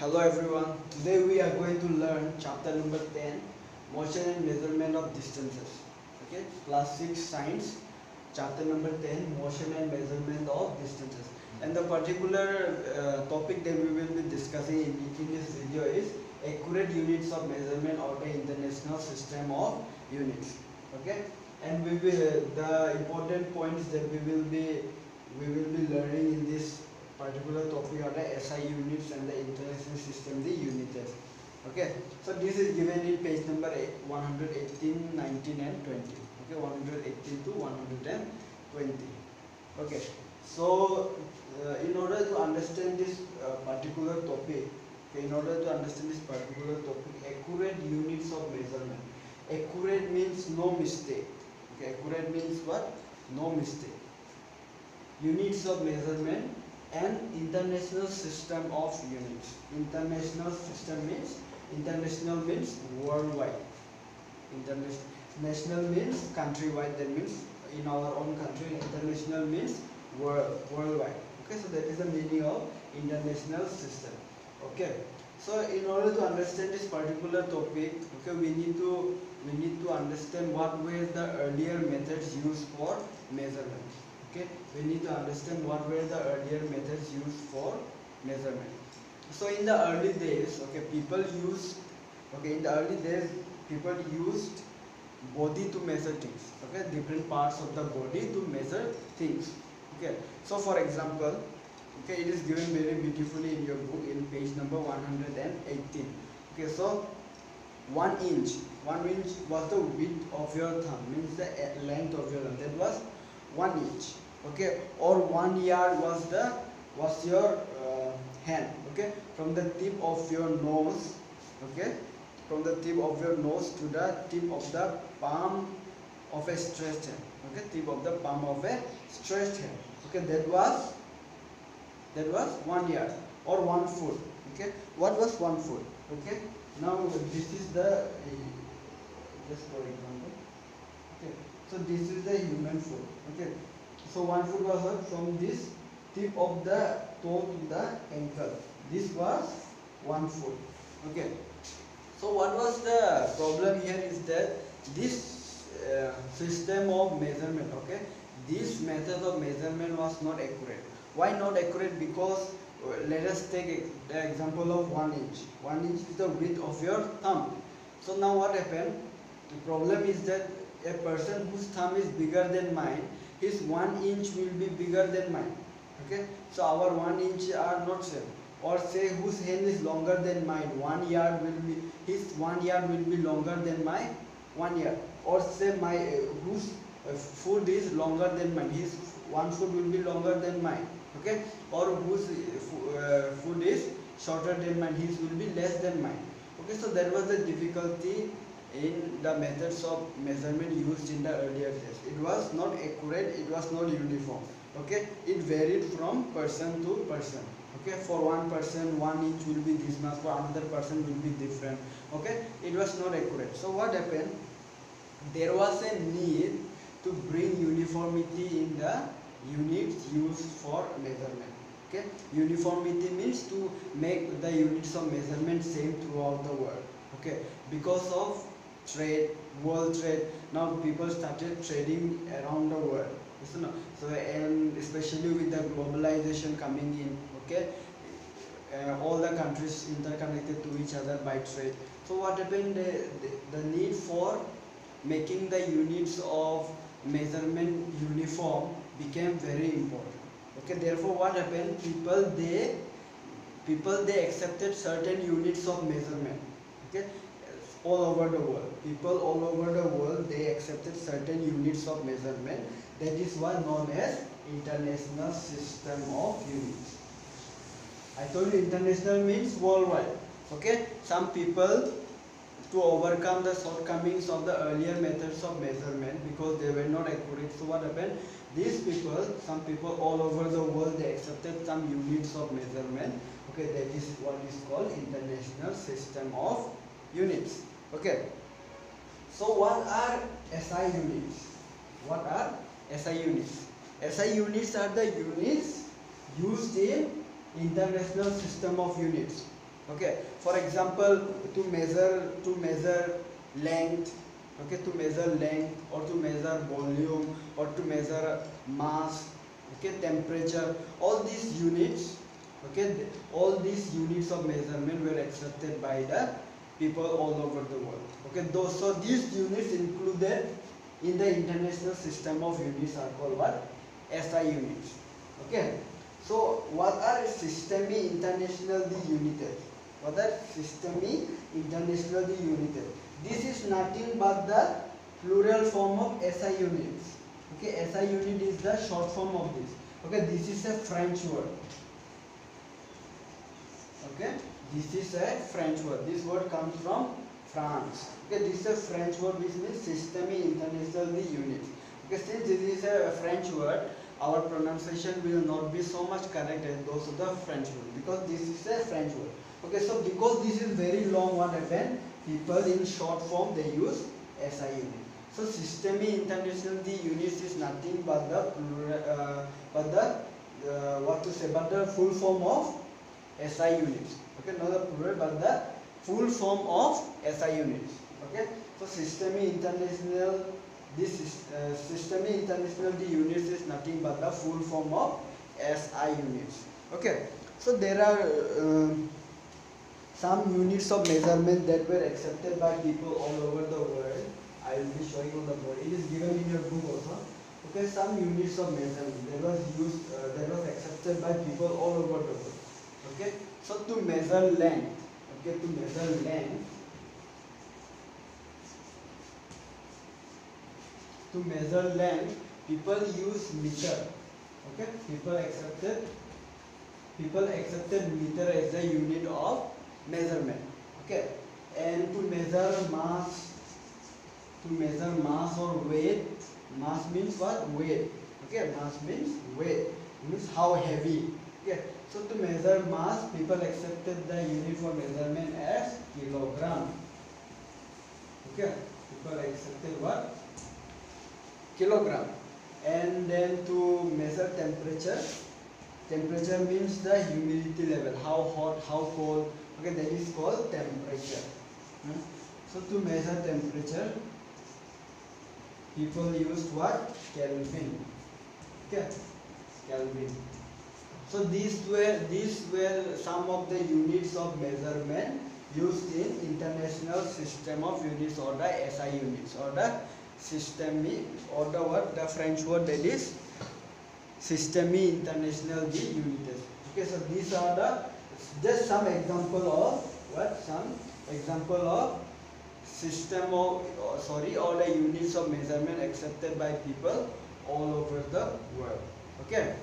Hello everyone, today we are going to learn chapter number 10, motion and measurement of distances. Okay, class 6 science, chapter number 10, motion and measurement of distances. And the particular topic that we will be discussing in this video is accurate units of measurement of the international system of units. Okay, and the important points that we will be learning in this particular topic are the SI units and the international system, the unit test. Okay, so this is given in page number 118, 19 and 20. Okay, 118 to 120. Okay, so in order to understand this particular topic, accurate units of measurement. Accurate means no mistake. Okay, accurate means what? No mistake. Units of measurement and international system of units. International system means, international means worldwide. International means countrywide, that means in our own country. International means worldwide. Okay, so that is the meaning of international system. Okay, so in order to understand this particular topic, okay, we need to understand what were the earlier methods used for measurement. Okay, we need to understand what were the earlier methods used for measurement. So in the early days, people used body to measure things. Okay, different parts of the body to measure things. Okay, so for example, okay, it is given very beautifully in your book in page number 118. Okay, so 1 inch was the width of your thumb, means the length of your thumb, that was 1 inch. Okay, or 1 yard was your hand. Okay, from the tip of your nose, okay, from the tip of your nose to the tip of the palm of a stretched hand. Okay, tip of the palm of a stretched hand. Okay, that was 1 yard or 1 foot. Okay, what was 1 foot? Okay, now this is the just for example. Okay, so this is the human foot. Okay, so 1 foot was from this tip of the toe to the ankle. This was 1 foot. Okay, so what was the problem here is that this system of measurement, okay, this method of measurement was not accurate. Why not accurate? Because let us take the example of 1 inch. 1 inch is the width of your thumb. So now what happened? The problem is that a person whose thumb is bigger than mine, his 1 inch will be bigger than mine. Okay, so our 1 inch are not same. Or say whose hand is longer than mine, 1 yard will be, his 1 yard will be longer than my 1 yard. Or say my whose foot is longer than mine, his 1 foot will be longer than mine. Okay, or whose foot is shorter than mine, his will be less than mine. Okay, so that was the difficulty in the methods of measurement used in the earlier days. It was not accurate, it was not uniform. Okay, it varied from person to person. Okay, for one person 1 inch will be this much, for another person will be different. Okay, it was not accurate. So what happened? There was a need to bring uniformity in the units used for measurement. Okay, uniformity means to make the units of measurement same throughout the world. Okay, because of trade, world trade, now people started trading around the world. So and especially with the globalization coming in, okay, all the countries interconnected to each other by trade. So what happened? The need for making the units of measurement uniform became very important. Okay, therefore what happened? People they accepted certain units of measurement. Okay, all over the world, people all over the world, they accepted certain units of measurement. That is what known as international system of units. I told you international means worldwide. Okay, some people, to overcome the shortcomings of the earlier methods of measurement because they were not accurate, so what happened? These people, some people all over the world, they accepted some units of measurement. Okay, that is what is called international system of units. Okay, so what are SI units? What are SI units? SI units are the units used in international system of units. Okay, for example, to measure length, okay, to measure length or to measure volume or to measure mass, okay, temperature, all these units, okay, all these units of measurement were accepted by the people all over the world. Okay, those, so these units included in the international system of units are called what? SI units. Okay, so what are systemi internationally united? What are systemi internationally united? This is nothing but the plural form of SI units. Okay, SI unit is the short form of this. Okay, this is a French word. Okay, this is a French word. This word comes from France. Okay, this is a French word which means systemi internationally units. Okay, since this is a French word, our pronunciation will not be so much correct as those of the French word, because this is a French word. Okay, so because this is very long, what happened? People in short form they use SI unit. So systemi internationally units is nothing but the but the full form of SI units. Okay, not the plural but the full form of SI units. Okay, so systemi international, this is systemi international units is nothing but the full form of SI units. Okay, so there are some units of measurement that were accepted by people all over the world. I will be showing on the board. It is given in your book also. Okay, some units of measurement that was used, that was accepted by people all over the world. Okay, so to measure length, okay, to measure length, people use meter. Okay, people accepted meter as the unit of measurement. Okay, and to measure mass or weight, mass means what? Weight. Okay, mass means weight, means how heavy. Okay, so to measure mass, people accepted the unit for measurement as kilogram. Okay, people accepted what? Kilogram. And then to measure temperature, temperature means the humidity level, how hot, how cold. Okay, that is called temperature. So to measure temperature, people used what? Kelvin. Okay, Kelvin. So these were some of the units of measurement used in international system of units, or the SI units, or the systemi, or the what? The French word that is systemi international units. Okay, so these are the just some example of what? Some example of system of or the units of measurement accepted by people all over the world. Okay.